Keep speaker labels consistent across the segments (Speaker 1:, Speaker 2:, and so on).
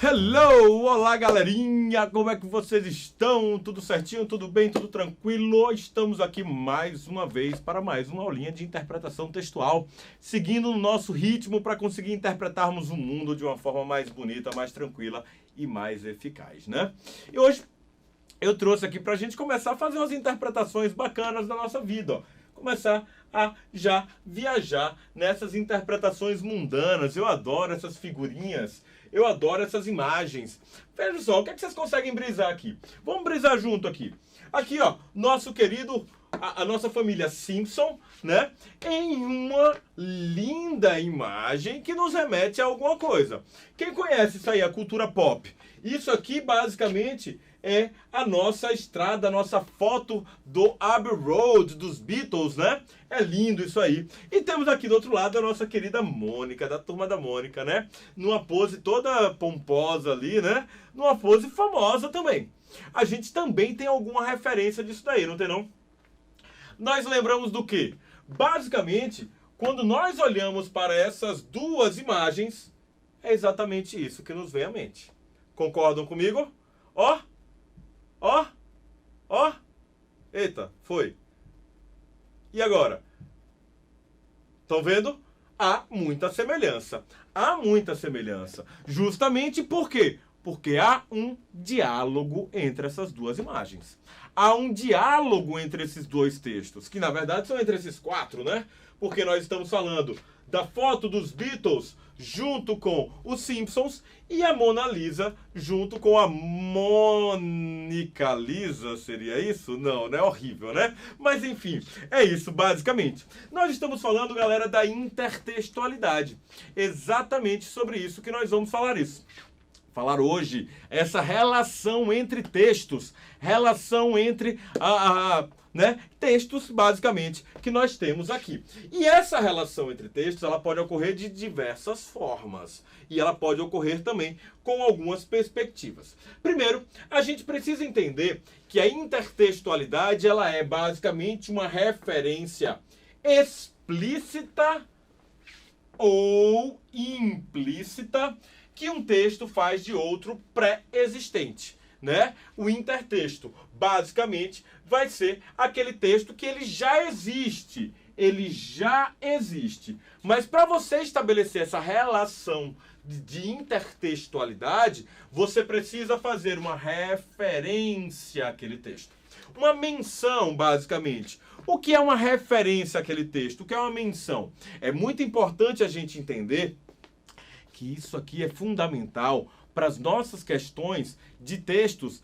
Speaker 1: Hello! Olá, galerinha! Como é que vocês estão? Tudo certinho? Tudo bem? Tudo tranquilo? Estamos aqui mais uma vez para mais uma aulinha de interpretação textual, seguindo o nosso ritmo para conseguir interpretarmos o mundo de uma forma mais bonita, mais tranquila e mais eficaz, né? E hoje eu trouxe aqui para a gente começar a fazer umas interpretações bacanas da nossa vida, ó. Começar a já viajar nessas interpretações mundanas. Eu adoro essas figurinhas, eu adoro essas imagens. Veja só, o que é que vocês conseguem brisar aqui? Vamos brisar junto aqui. Aqui, ó, nosso querido, a nossa família Simpson, né? Em uma linda imagem que nos remete a alguma coisa. Quem conhece isso aí, a cultura pop? Isso aqui, basicamente, é a nossa estrada, a nossa foto do Abbey Road, dos Beatles, né? É lindo isso aí. E temos aqui do outro lado a nossa querida Mônica, da Turma da Mônica, né? Numa pose toda pomposa ali, né? Numa pose famosa também. A gente também tem alguma referência disso daí, não tem não? Nós lembramos do quê? Basicamente, quando nós olhamos para essas duas imagens, é exatamente isso que nos vem à mente. Concordam comigo? Ó! Ó, ó, eita, foi. E agora? Estão vendo? Há muita semelhança. Há muita semelhança. Justamente por quê? Porque há um diálogo entre essas duas imagens. Há um diálogo entre esses dois textos, que na verdade são entre esses quatro, né? Porque nós estamos falando da foto dos Beatles junto com os Simpsons e a Mona Lisa junto com a Mônica Lisa, seria isso? Não, né? Horrível, né? Mas enfim, é isso basicamente. Nós estamos falando, galera, da intertextualidade. Exatamente sobre isso que nós vamos falar falar hoje, essa relação entre textos, relação entre né, textos, basicamente, que nós temos aqui. E essa relação entre textos, ela pode ocorrer de diversas formas. E ela pode ocorrer também com algumas perspectivas. Primeiro, a gente precisa entender que a intertextualidade, ela é basicamente uma referência explícita ou implícita que um texto faz de outro pré-existente, né? O intertexto, basicamente, vai ser aquele texto que ele já existe. Ele já existe. Mas para você estabelecer essa relação de intertextualidade, você precisa fazer uma referência àquele texto. Uma menção, basicamente. O que é uma referência àquele texto? O que é uma menção? É muito importante a gente entender que isso aqui é fundamental para as nossas questões de textos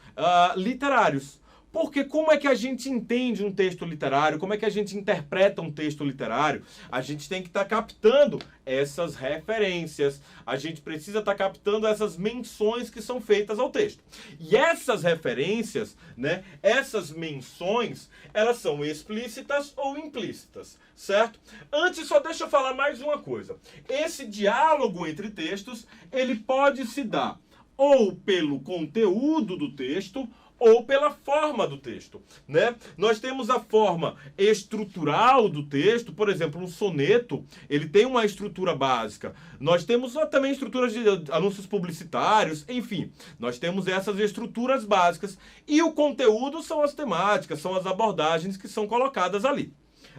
Speaker 1: literários. Porque como é que a gente entende um texto literário? Como é que a gente interpreta um texto literário? A gente tem que estar captando essas referências. A gente precisa estar captando essas menções que são feitas ao texto. E essas referências, né, essas menções, elas são explícitas ou implícitas, certo? Antes, só deixa eu falar mais uma coisa. Esse diálogo entre textos, ele pode se dar ou pelo conteúdo do texto, ou pela forma do texto, né? Nós temos a forma estrutural do texto, por exemplo, um soneto, ele tem uma estrutura básica. Nós temos também estruturas de anúncios publicitários, enfim, nós temos essas estruturas básicas e o conteúdo são as temáticas, são as abordagens que são colocadas ali.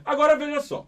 Speaker 1: Agora veja só,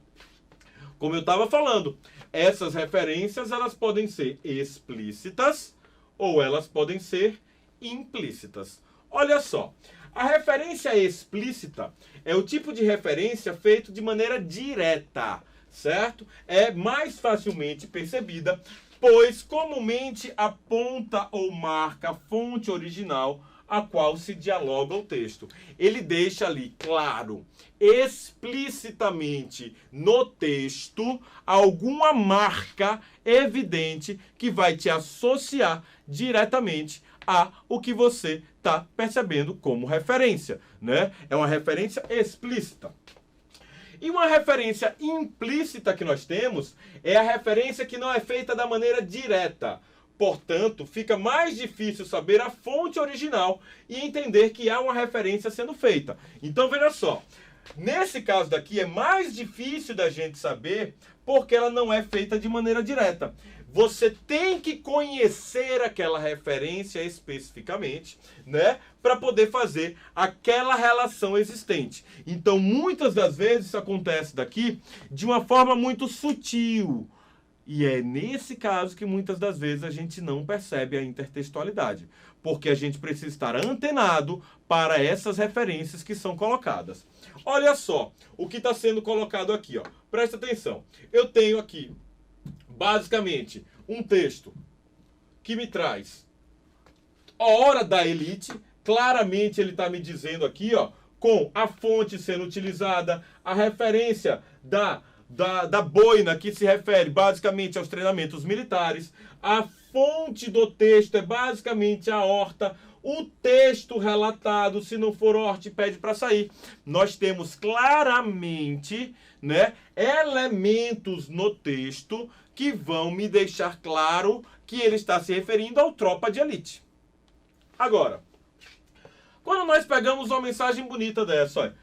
Speaker 1: como eu estava falando, essas referências elas podem ser explícitas ou elas podem ser implícitas. Olha só, a referência explícita é o tipo de referência feito de maneira direta, certo? É mais facilmente percebida, pois comumente aponta ou marca a fonte original a qual se dialoga o texto. Ele deixa ali claro, explicitamente no texto, alguma marca evidente que vai te associar diretamente a o que você está percebendo como referência, né? É uma referência explícita. E uma referência implícita que nós temos é a referência que não é feita da maneira direta. Portanto, fica mais difícil saber a fonte original e entender que há uma referência sendo feita. Então, veja só. Nesse caso daqui é mais difícil da gente saber porque ela não é feita de maneira direta. você tem que conhecer aquela referência especificamente, né, para poder fazer aquela relação existente. Então, muitas das vezes isso acontece daqui de uma forma muito sutil. E é nesse caso que muitas das vezes a gente não percebe a intertextualidade, porque a gente precisa estar antenado para essas referências que são colocadas. Olha só o que está sendo colocado aqui, ó. Presta atenção. Eu tenho aqui, basicamente, um texto que me traz a hora da elite. Claramente ele está me dizendo aqui, ó, com a fonte sendo utilizada, a referência da boina, que se refere basicamente aos treinamentos militares. A fonte do texto é basicamente a horta. O texto relatado, se não for horta, pede para sair. Nós temos claramente, né, elementos no texto que vão me deixar claro que ele está se referindo ao tropa de elite. Agora, quando nós pegamos uma mensagem bonita dessa, olha,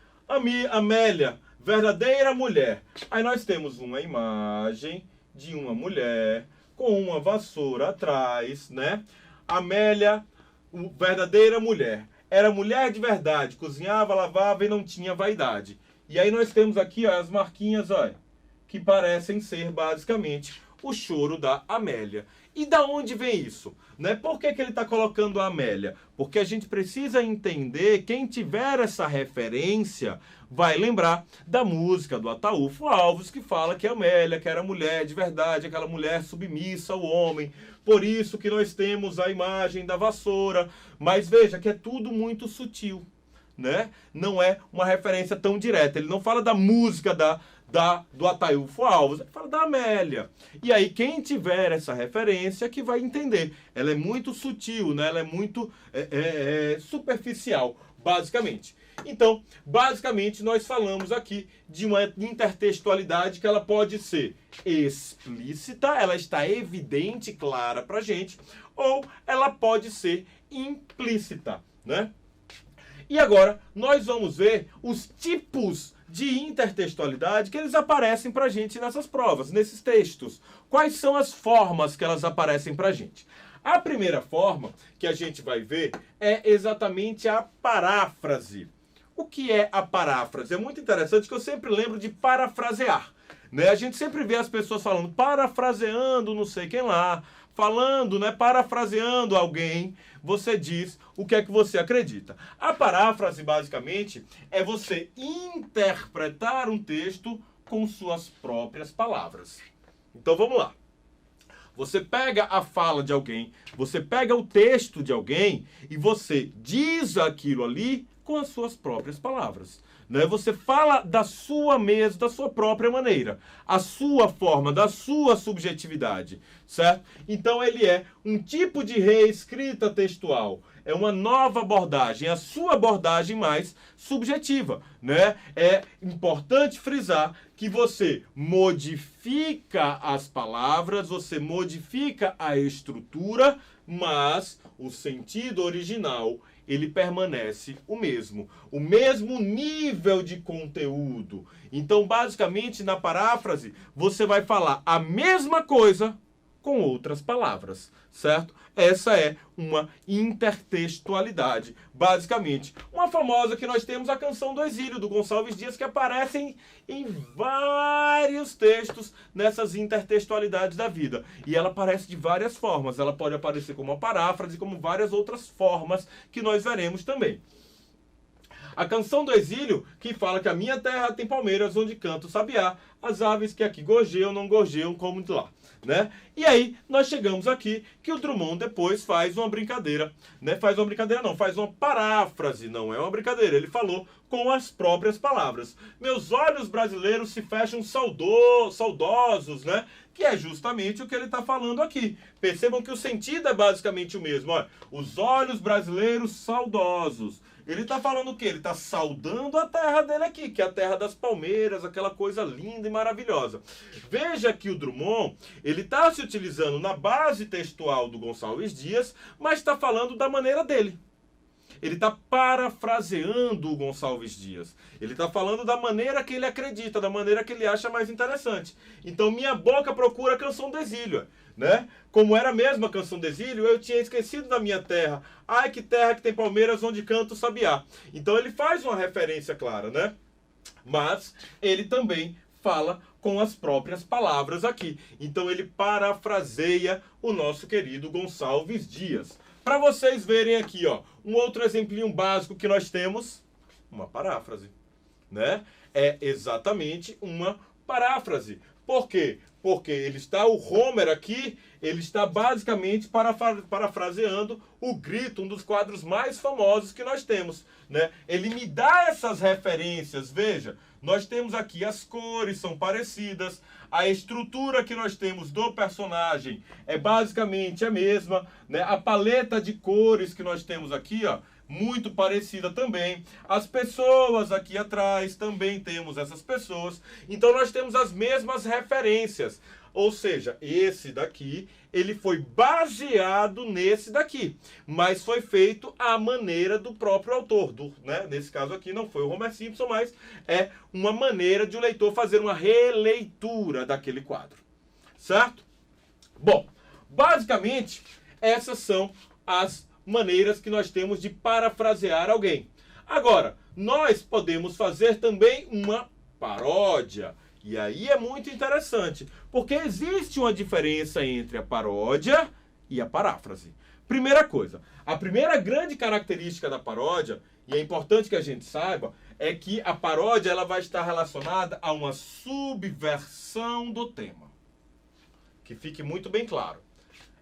Speaker 1: Amélia, verdadeira mulher. Aí nós temos uma imagem de uma mulher com uma vassoura atrás, né? Amélia, verdadeira mulher. Era mulher de verdade, cozinhava, lavava e não tinha vaidade. E aí nós temos aqui, ó, as marquinhas, olha, que parecem ser basicamente o choro da Amélia. E da onde vem isso? Né? Por que ele está colocando a Amélia? Porque a gente precisa entender, quem tiver essa referência vai lembrar da música do Ataúfo Alves, que fala que a Amélia, que era mulher de verdade, aquela mulher submissa ao homem. Por isso que nós temos a imagem da vassoura. Mas veja que é tudo muito sutil, né? Não é uma referência tão direta. Ele não fala da música do Ataúfo Alves, ele fala da Amélia. E aí quem tiver essa referência que vai entender. Ela é muito sutil, né? Ela é muito superficial, basicamente. Então, basicamente, nós falamos aqui de uma intertextualidade que ela pode ser explícita, ela está evidente, clara pra gente, ou ela pode ser implícita, né? E agora, nós vamos ver os tipos de intertextualidade que eles aparecem pra gente nessas provas, nesses textos. Quais são as formas que elas aparecem pra gente? A primeira forma que a gente vai ver é exatamente a paráfrase. O que é a paráfrase? É muito interessante que eu sempre lembro de parafrasear, né? A gente sempre vê as pessoas falando, parafraseando não sei quem lá, falando, né, parafraseando alguém, você diz o que é que você acredita. A paráfrase, basicamente, é você interpretar um texto com suas próprias palavras. Então vamos lá. Você pega a fala de alguém, você pega o texto de alguém e você diz aquilo ali com as suas próprias palavras, né? Você fala da sua própria maneira, a sua forma, da sua subjetividade, certo? Então ele é um tipo de reescrita textual, é uma nova abordagem, a sua abordagem mais subjetiva, né? É importante frisar que você modifica as palavras, você modifica a estrutura, mas o sentido original ele permanece o mesmo nível de conteúdo. Então, basicamente, na paráfrase, você vai falar a mesma coisa com outras palavras, certo? Essa é uma intertextualidade, basicamente. Uma famosa que nós temos, a Canção do Exílio, do Gonçalves Dias, que aparecem em vários textos nessas intertextualidades da vida. E ela aparece de várias formas. Ela pode aparecer como uma paráfrase, como várias outras formas que nós veremos também. A Canção do Exílio, que fala que a minha terra tem palmeiras onde canta o sabiá, as aves que aqui gorjeiam não gorjeiam como de lá, né? E aí nós chegamos aqui que o Drummond depois faz uma brincadeira, né? Faz uma brincadeira não, faz uma paráfrase, não é uma brincadeira. Ele falou com as próprias palavras. Meus olhos brasileiros se fecham saudosos, né? Que é justamente o que ele está falando aqui. Percebam que o sentido é basicamente o mesmo. Olha, os olhos brasileiros saudosos. Ele está falando o quê? Ele está saudando a terra dele aqui, que é a terra das palmeiras, aquela coisa linda e maravilhosa. Veja que o Drummond, ele está se utilizando na base textual do Gonçalves Dias, mas está falando da maneira dele. Ele está parafraseando o Gonçalves Dias. Ele está falando da maneira que ele acredita, da maneira que ele acha mais interessante. Então, minha boca procura a canção do exílio, né? Como era mesmo a canção do exílio, eu tinha esquecido da minha terra. Ai, que terra que tem palmeiras onde canta o sabiá. Então, ele faz uma referência clara, né? Mas ele também fala com as próprias palavras aqui. Então ele parafraseia o nosso querido Gonçalves Dias. Para vocês verem aqui, ó, um outro exemplinho básico que nós temos, uma paráfrase, né? É exatamente uma paráfrase. Por quê? Porque o Homer aqui, ele está basicamente parafraseando o Grito, um dos quadros mais famosos que nós temos, né? Ele me dá essas referências, veja, nós temos aqui as cores são parecidas, a estrutura que nós temos do personagem é basicamente a mesma, né? A paleta de cores que nós temos aqui, ó, muito parecida também. As pessoas aqui atrás também temos essas pessoas. Então nós temos as mesmas referências. Ou seja, esse daqui, ele foi baseado nesse daqui. Mas foi feito à maneira do próprio autor. Né? Nesse caso aqui não foi o Homer Simpson, mas é uma maneira de o leitor fazer uma releitura daquele quadro. Certo? Bom, basicamente, essas são as maneiras que nós temos de parafrasear alguém. Agora, nós podemos fazer também uma paródia. E aí é muito interessante, porque existe uma diferença entre a paródia e a paráfrase. Primeira coisa, a primeira grande característica da paródia, e é importante que a gente saiba, é que a paródia ela vai estar relacionada a uma subversão do tema. Que fique muito bem claro.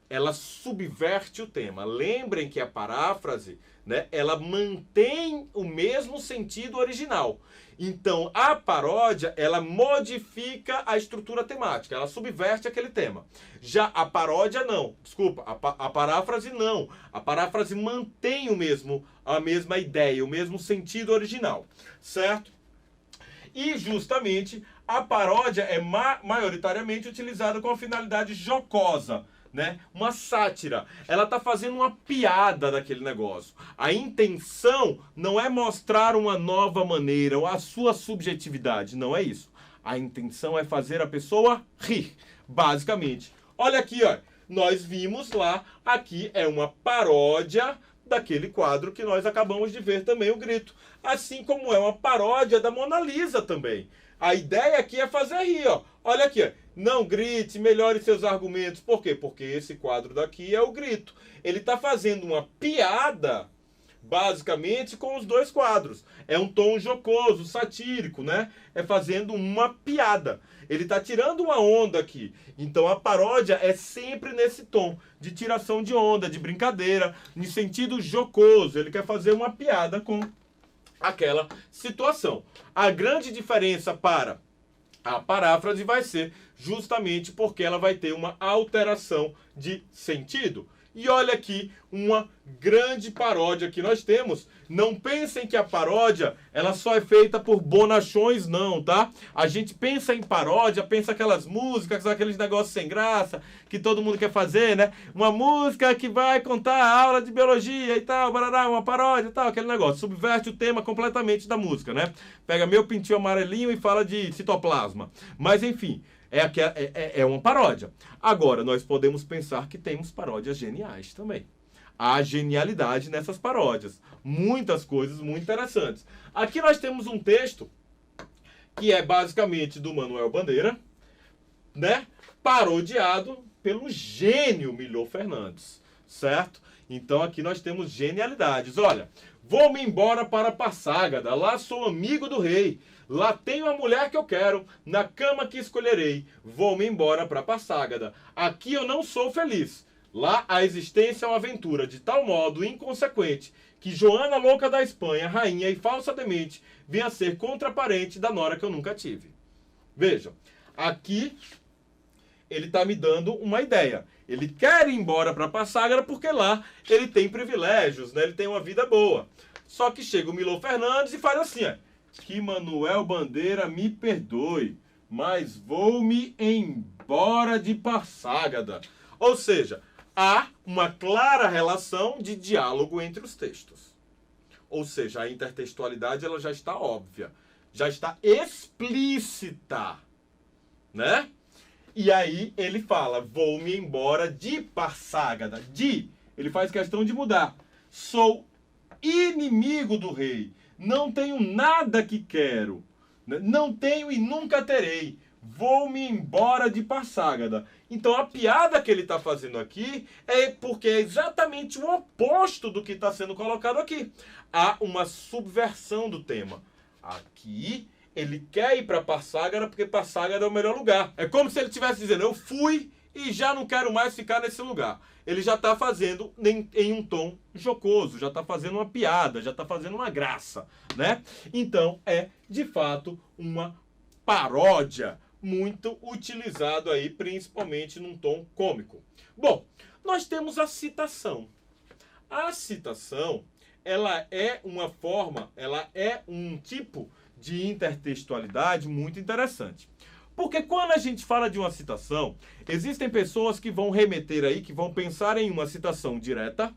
Speaker 1: Ela subverte o tema. Lembrem que a paráfrase, né, ela mantém o mesmo sentido original. Então, a paródia, ela modifica a estrutura temática, ela subverte aquele tema. Já a paródia não, desculpa, a paráfrase não. A paráfrase mantém a mesma ideia, o mesmo sentido original, certo? E justamente a paródia é maioritariamente utilizada com a finalidade jocosa, né? Uma sátira. Ela está fazendo uma piada daquele negócio. A intenção não é mostrar uma nova maneira ou a sua subjetividade. Não é isso. A intenção é fazer a pessoa rir, basicamente. Olha aqui, ó. Nós vimos lá, aqui é uma paródia daquele quadro que nós acabamos de ver também, o Grito. Assim como é uma paródia da Mona Lisa também. A ideia aqui é fazer rir, ó. Olha aqui, ó. Não grite, melhore seus argumentos. Por quê? Porque esse quadro daqui é o Grito. Ele está fazendo uma piada, basicamente, com os dois quadros. É um tom jocoso, satírico, né? É fazendo uma piada. Ele está tirando uma onda aqui. Então a paródia é sempre nesse tom de tiração de onda, de brincadeira, em sentido jocoso. Ele quer fazer uma piada com aquela situação. A grande diferença para a paráfrase vai ser justamente porque ela vai ter uma alteração de sentido. E olha aqui uma grande paródia que nós temos. Não pensem que a paródia ela só é feita por bonachões, não, tá? A gente pensa em paródia, pensa aquelas músicas, aqueles negócios sem graça que todo mundo quer fazer, né? Uma música que vai contar a aula de biologia e tal, barará, uma paródia e tal, aquele negócio. Subverte o tema completamente da música, né? Pega meu pintinho amarelinho e fala de citoplasma. Mas enfim, é uma paródia. Agora, nós podemos pensar que temos paródias geniais também. Há genialidade nessas paródias. Muitas coisas muito interessantes. Aqui nós temos um texto que é basicamente do Manuel Bandeira, né? Parodiado pelo gênio Milor Fernandes, certo? Então aqui nós temos genialidades. Olha, vou-me embora para Passágada, lá sou amigo do rei. Lá tenho a mulher que eu quero, na cama que escolherei. Vou-me embora para Passágada. Aqui eu não sou feliz. Lá a existência é uma aventura de tal modo inconsequente que Joana louca da Espanha, rainha e falsa demente, venha a ser contraparente da nora que eu nunca tive. Vejam, aqui ele está me dando uma ideia. Ele quer ir embora para Passágada porque lá ele tem privilégios, né? Ele tem uma vida boa. Só que chega o Milor Fernandes e faz assim, ó. Que Manuel Bandeira me perdoe, mas vou-me embora de Passágada. Ou seja, há uma clara relação de diálogo entre os textos. Ou seja, a intertextualidade ela já está óbvia, já está explícita, né? E aí ele fala, vou-me embora de Passágada. Ele faz questão de mudar. Sou inimigo do rei. Não tenho nada que quero. Não tenho e nunca terei. Vou-me embora de Passágada. Então a piada que ele está fazendo aqui é porque é exatamente o oposto do que está sendo colocado aqui. Há uma subversão do tema. Aqui ele quer ir para Passágada porque Passágada é o melhor lugar. É como se ele estivesse dizendo, eu fui e já não quero mais ficar nesse lugar. Ele já está fazendo em um tom jocoso, já está fazendo uma piada, já está fazendo uma graça, né? Então é, de fato, uma paródia muito utilizado aí, principalmente num tom cômico. Bom, nós temos a citação. A citação, ela é uma forma, ela é um tipo de intertextualidade muito interessante. Porque quando a gente fala de uma citação, existem pessoas que vão remeter aí, que vão pensar em uma citação direta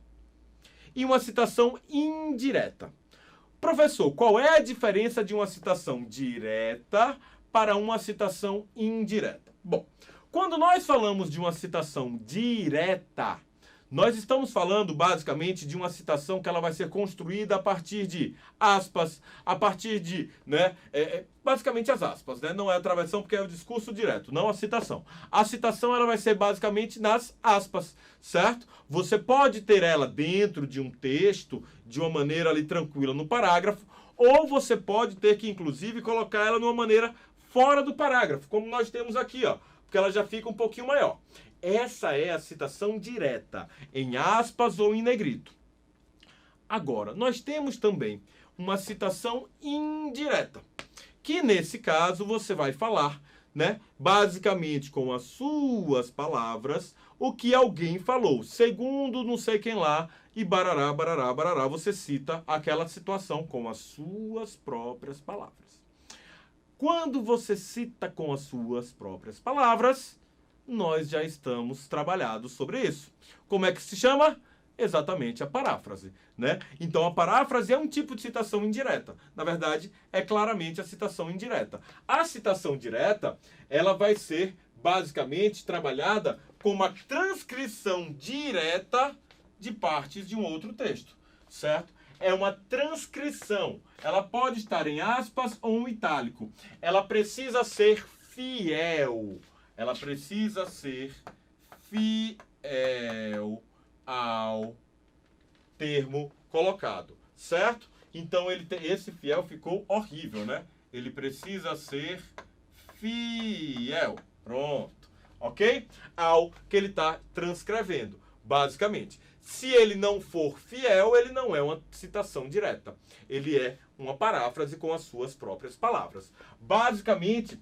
Speaker 1: e uma citação indireta. Professor, qual é a diferença de uma citação direta para uma citação indireta? Bom, quando nós falamos de uma citação direta, nós estamos falando basicamente de uma citação que ela vai ser construída a partir de aspas, a partir de, basicamente as aspas, né? Não é a travessão porque é o discurso direto, não a citação. A citação ela vai ser basicamente nas aspas, certo? Você pode ter ela dentro de um texto, de uma maneira ali tranquila no parágrafo, ou você pode ter que inclusive colocar ela de uma maneira fora do parágrafo, como nós temos aqui, ó, porque ela já fica um pouquinho maior. Essa é a citação direta, em aspas ou em negrito. Agora, nós temos também uma citação indireta, que nesse caso você vai falar, né, basicamente com as suas palavras, o que alguém falou, segundo não sei quem lá, e barará, barará, barará, você cita aquela situação com as suas próprias palavras. Quando você cita com as suas próprias palavras, nós já estamos trabalhados sobre isso. Como é que se chama? Exatamente a paráfrase, né? Então a paráfrase é um tipo de citação indireta. Na verdade, é claramente a citação indireta. A citação direta, ela vai ser basicamente trabalhada com uma transcrição direta de partes de um outro texto, certo? É uma transcrição. Ela pode estar em aspas ou em itálico. Ela precisa ser fiel. Ela precisa ser fiel ao termo colocado, certo? Então esse fiel ficou horrível, né? Ele precisa ser fiel. Pronto, ok? Ao que ele está transcrevendo, basicamente. Se ele não for fiel, ele não é uma citação direta. Ele é uma paráfrase com as suas próprias palavras. Basicamente,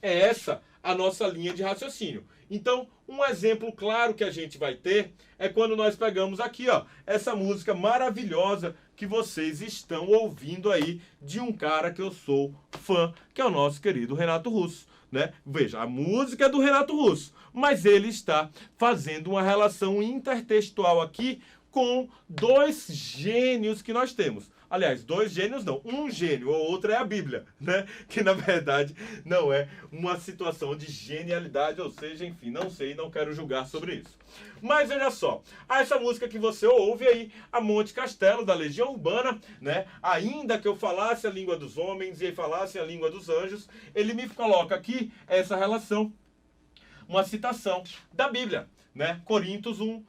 Speaker 1: é essa a nossa linha de raciocínio. Então, um exemplo claro que a gente vai ter é quando nós pegamos aqui, ó, essa música maravilhosa que vocês estão ouvindo aí de um cara que eu sou fã, que é o nosso querido Renato Russo, né? Veja, a música é do Renato Russo, mas ele está fazendo uma relação intertextual aqui com dois gênios que nós temos. Aliás, dois gênios não, um gênio, o outro é a Bíblia, né? Que na verdade não é uma situação de genialidade, ou seja, enfim, não sei, não quero julgar sobre isso. Mas olha só, essa música que você ouve aí, a Monte Castelo, da Legião Urbana, né? Ainda que eu falasse a língua dos homens e falasse a língua dos anjos, ele me coloca aqui essa relação, uma citação da Bíblia, né? Coríntios 1,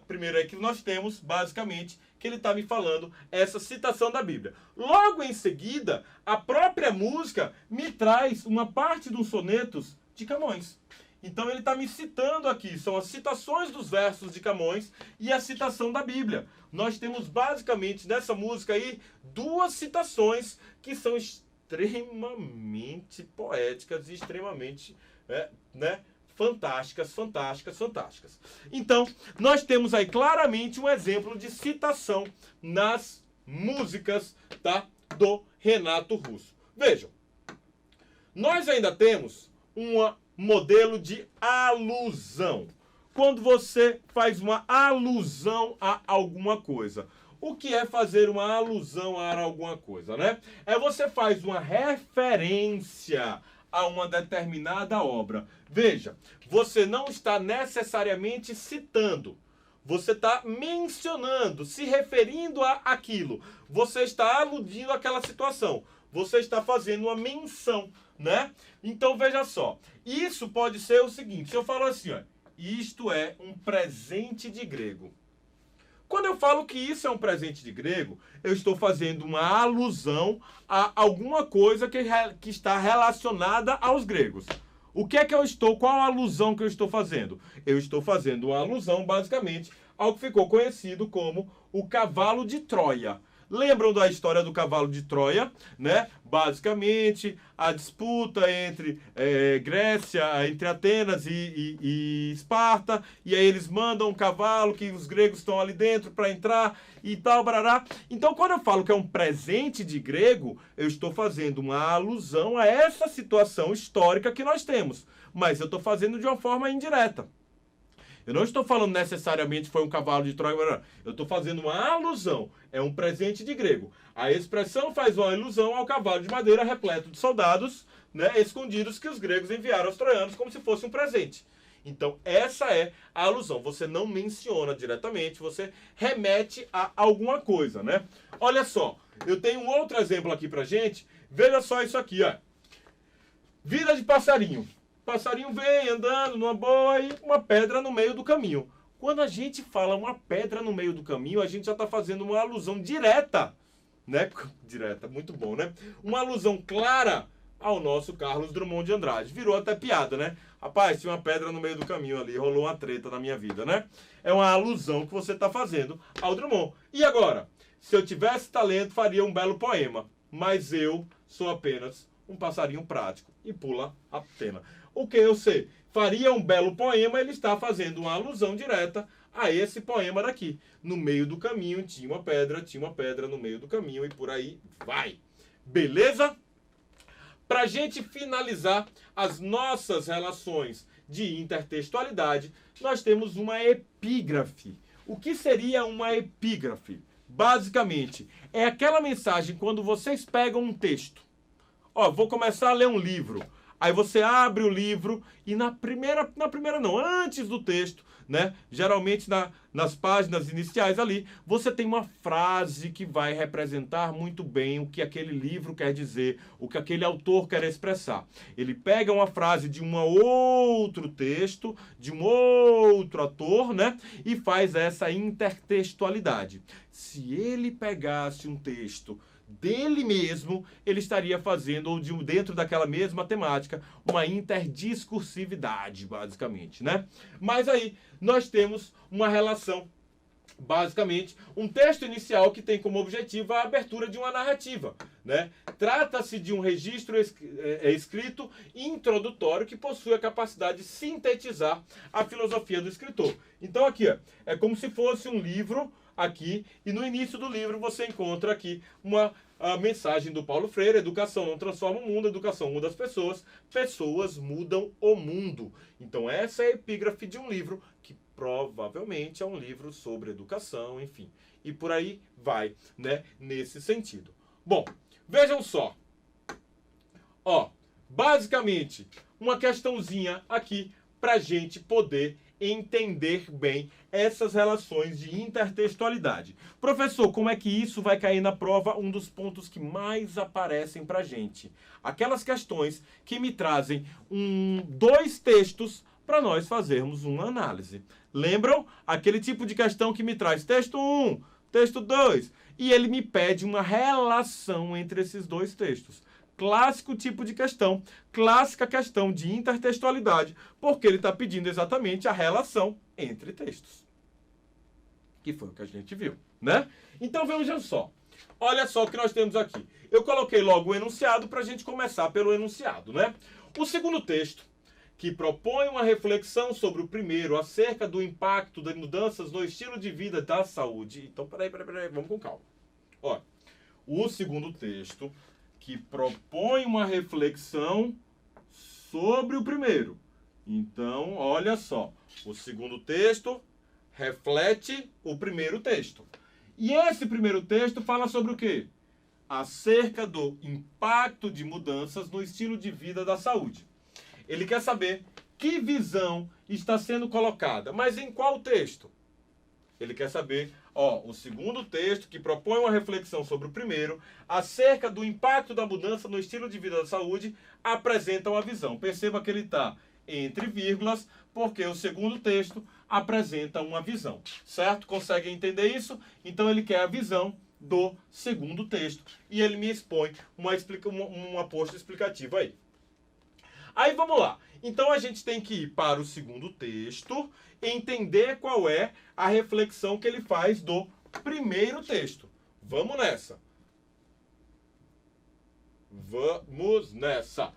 Speaker 1: primeiro aí que nós temos, basicamente, que ele está me falando essa citação da Bíblia. Logo em seguida, a própria música me traz uma parte dos sonetos de Camões. Então ele está me citando aqui, são as citações dos versos de Camões e a citação da Bíblia. Nós temos basicamente nessa música aí duas citações que são extremamente poéticas e extremamente, fantásticas, fantásticas, fantásticas. Então, nós temos aí claramente um exemplo de citação nas músicas, tá, do Renato Russo. Vejam, nós ainda temos um modelo de alusão. Quando você faz uma alusão a alguma coisa. O que é fazer uma alusão a alguma coisa, né? É você faz uma referência a uma determinada obra. Veja, você não está necessariamente citando. Você está mencionando, se referindo a aquilo. Você está aludindo àquela situação. Você está fazendo uma menção, né? Então veja só. Isso pode ser o seguinte. Se eu falo assim, ó, isto é um presente de grego. Quando eu falo que isso é um presente de grego, eu estou fazendo uma alusão a alguma coisa que está relacionada aos gregos. O que é que eu estou, qual a alusão que eu estou fazendo? Eu estou fazendo uma alusão, basicamente, ao que ficou conhecido como o cavalo de Troia. Lembram da história do cavalo de Troia, né? Basicamente, a disputa entre Grécia, entre Atenas e Esparta, e aí eles mandam um cavalo que os gregos estão ali dentro para entrar e tal, barará. Então, quando eu falo que é um presente de grego, eu estou fazendo uma alusão a essa situação histórica que nós temos, mas eu estou fazendo de uma forma indireta. Eu não estou falando necessariamente foi um cavalo de Troia. Eu estou fazendo uma alusão. É um presente de grego. A expressão faz uma ilusão ao cavalo de madeira repleto de soldados, né, escondidos que os gregos enviaram aos troianos como se fosse um presente. Então, essa é a alusão. Você não menciona diretamente, você remete a alguma coisa, né? Olha só, eu tenho um outro exemplo aqui pra gente. Veja só isso aqui, ó. Vida de passarinho. Passarinho vem andando numa boa e uma pedra no meio do caminho. Quando a gente fala uma pedra no meio do caminho, a gente já está fazendo uma alusão direta, né? Direta, muito bom, né? Uma alusão clara ao nosso Carlos Drummond de Andrade. Virou até piada, né? Rapaz, tinha uma pedra no meio do caminho ali, rolou uma treta na minha vida, né? É uma alusão que você está fazendo ao Drummond. E agora? Se eu tivesse talento, faria um belo poema. Mas eu sou apenas um passarinho prático e pula a pena. O que eu sei? Faria um belo poema, ele está fazendo uma alusão direta a esse poema daqui. No meio do caminho tinha uma pedra no meio do caminho e por aí vai. Beleza? Para a gente finalizar as nossas relações de intertextualidade, nós temos uma epígrafe. O que seria uma epígrafe? Basicamente, é aquela mensagem quando vocês pegam um texto. Ó, vou começar a ler um livro. Aí você abre o livro e antes do texto, né? Geralmente nas páginas iniciais ali, você tem uma frase que vai representar muito bem o que aquele livro quer dizer, o que aquele autor quer expressar. Ele pega uma frase de um outro texto, de um outro autor, né? E faz essa intertextualidade. Se ele pegasse um texto dele mesmo, ele estaria fazendo, ou dentro daquela mesma temática, uma interdiscursividade, basicamente, né? Mas aí nós temos uma relação, basicamente, um texto inicial que tem como objetivo a abertura de uma narrativa, né? Trata-se de um registro escrito introdutório que possui a capacidade de sintetizar a filosofia do escritor. Então aqui, ó, é como se fosse um livro aqui, e no início do livro você encontra aqui a mensagem do Paulo Freire: educação não transforma o mundo, educação muda as pessoas, pessoas mudam o mundo. Então essa é a epígrafe de um livro que provavelmente é um livro sobre educação, enfim, e por aí vai, né, nesse sentido. Bom, vejam só, ó, basicamente uma questãozinha aqui pra gente poder entender bem essas relações de intertextualidade. Professor, como é que isso vai cair na prova? Um dos pontos que mais aparecem pra gente. Aquelas questões que me trazem dois textos para nós fazermos uma análise. Lembram? Aquele tipo de questão que me traz texto 1, texto 2, e ele me pede uma relação entre esses dois textos. Clássico tipo de questão, clássica questão de intertextualidade, porque ele está pedindo exatamente a relação entre textos. Que foi o que a gente viu, né? Então vejam só. Olha só o que nós temos aqui. Eu coloquei logo o enunciado para a gente começar pelo enunciado, né? O segundo texto, que propõe uma reflexão sobre o primeiro, acerca do impacto das mudanças no estilo de vida da saúde. Então, peraí, vamos com calma. Olha, o segundo texto, que propõe uma reflexão sobre o primeiro. Então, olha só, o segundo texto reflete o primeiro texto. E esse primeiro texto fala sobre o quê? Acerca do impacto de mudanças no estilo de vida da saúde. Ele quer saber que visão está sendo colocada, mas em qual texto? Ele quer saber, o segundo texto, que propõe uma reflexão sobre o primeiro, acerca do impacto da mudança no estilo de vida da saúde, apresenta uma visão. Perceba que ele está entre vírgulas, porque o segundo texto apresenta uma visão, certo? Conseguem entender isso? Então ele quer a visão do segundo texto e ele me expõe uma posta explicativa aí. Aí vamos lá. Então a gente tem que ir para o segundo texto, entender qual é a reflexão que ele faz do primeiro texto. Vamos nessa. Vamos nessa.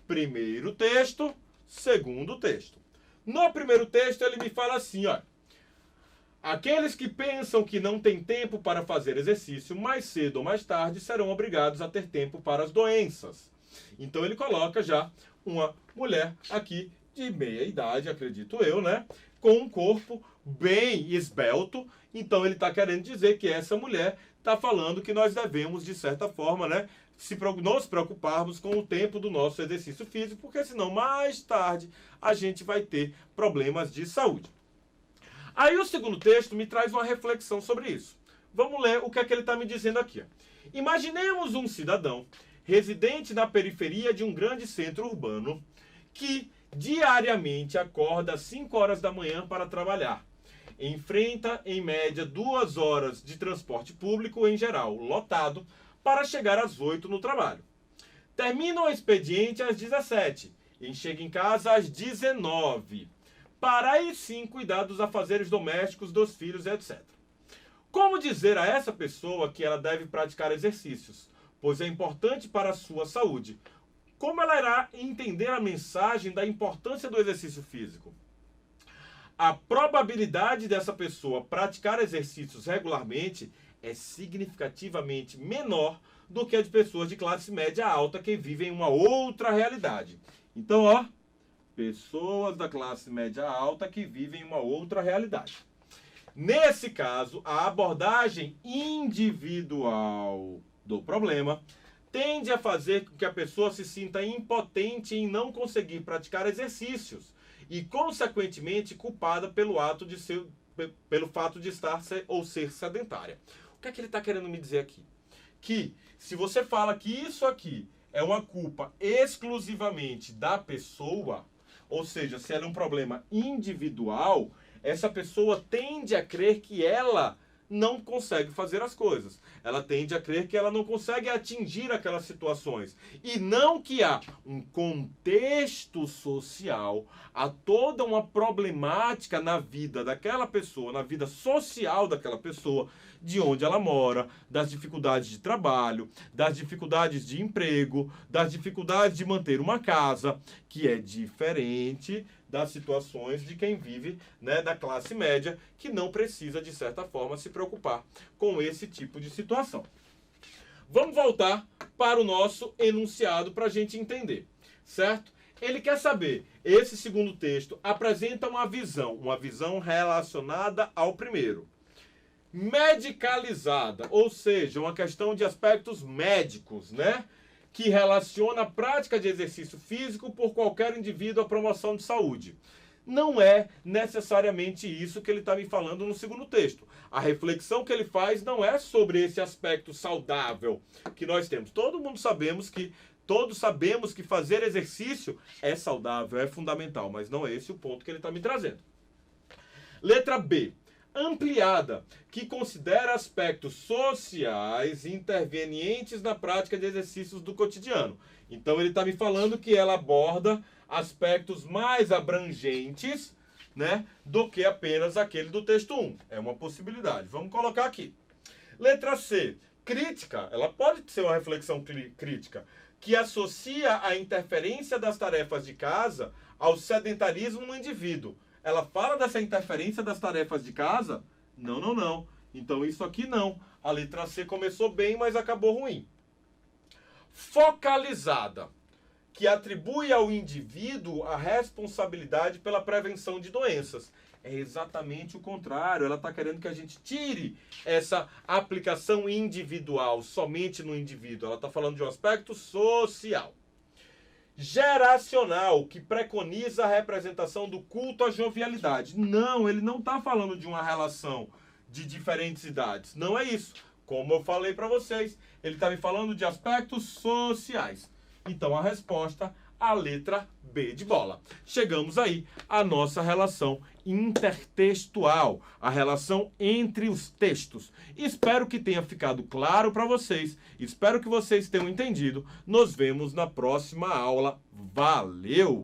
Speaker 1: Primeiro texto, segundo texto. No primeiro texto ele me fala assim, ó. Aqueles que pensam que não têm tempo para fazer exercício, mais cedo ou mais tarde serão obrigados a ter tempo para as doenças. Então ele coloca já uma mulher aqui de meia idade, acredito eu, né? Com um corpo bem esbelto. Então ele está querendo dizer que essa mulher está falando que nós devemos, de certa forma, né? Nos preocuparmos com o tempo do nosso exercício físico, porque senão mais tarde a gente vai ter problemas de saúde. Aí o segundo texto me traz uma reflexão sobre isso. Vamos ler o que é que ele está me dizendo aqui. Imaginemos um cidadão residente na periferia de um grande centro urbano que diariamente acorda às 5 horas da manhã para trabalhar. Enfrenta, em média, 2 horas de transporte público, em geral, lotado, para chegar às 8 no trabalho. Termina o expediente às 17 e chega em casa às 19, para aí sim cuidar dos afazeres domésticos, dos filhos, etc. Como dizer a essa pessoa que ela deve praticar exercícios, pois é importante para a sua saúde? Como ela irá entender a mensagem da importância do exercício físico? A probabilidade dessa pessoa praticar exercícios regularmente é significativamente menor do que a de pessoas de classe média alta que vivem uma outra realidade. Então, pessoas da classe média alta que vivem uma outra realidade. Nesse caso, a abordagem individual do problema tende a fazer com que a pessoa se sinta impotente em não conseguir praticar exercícios e, consequentemente, culpada pelo fato de estar ou ser sedentária. O que é que ele está querendo me dizer aqui? Que se você fala que isso aqui é uma culpa exclusivamente da pessoa, ou seja, se ela é um problema individual, essa pessoa tende a crer que ela não consegue fazer as coisas. Ela tende a crer que ela não consegue atingir aquelas situações. E não que há um contexto social, há toda uma problemática na vida daquela pessoa, na vida social daquela pessoa, de onde ela mora, das dificuldades de trabalho, das dificuldades de emprego, das dificuldades de manter uma casa, que é diferente das situações de quem vive, né, da classe média, que não precisa, de certa forma, se preocupar com esse tipo de situação. Vamos voltar para o nosso enunciado para a gente entender, certo? Ele quer saber, esse segundo texto apresenta uma visão relacionada ao primeiro. Medicalizada, ou seja, uma questão de aspectos médicos, né? Que relaciona a prática de exercício físico por qualquer indivíduo à promoção de saúde. Não é necessariamente isso que ele está me falando no segundo texto. A reflexão que ele faz não é sobre esse aspecto saudável que nós temos. Todos sabemos que fazer exercício é saudável, é fundamental, mas não é esse o ponto que ele está me trazendo. Letra B. Ampliada, que considera aspectos sociais intervenientes na prática de exercícios do cotidiano. Então ele está me falando que ela aborda aspectos mais abrangentes, né, do que apenas aquele do texto 1. É uma possibilidade. Vamos colocar aqui. Letra C. Crítica. Ela pode ser uma reflexão crítica que associa a interferência das tarefas de casa ao sedentarismo no indivíduo. Ela fala dessa interferência das tarefas de casa? Não. Então isso aqui não. A letra C começou bem, mas acabou ruim. Focalizada, que atribui ao indivíduo a responsabilidade pela prevenção de doenças. É exatamente o contrário. Ela está querendo que a gente tire essa aplicação individual, somente no indivíduo. Ela está falando de um aspecto social. Geracional, que preconiza a representação do culto à jovialidade. Não, ele não está falando de uma relação de diferentes idades. Não é isso. Como eu falei para vocês, ele está me falando de aspectos sociais. Então a resposta, a letra B de bola. Chegamos aí à nossa relação intertextual, a relação entre os textos. Espero que tenha ficado claro para vocês, espero que vocês tenham entendido. Nos vemos na próxima aula. Valeu!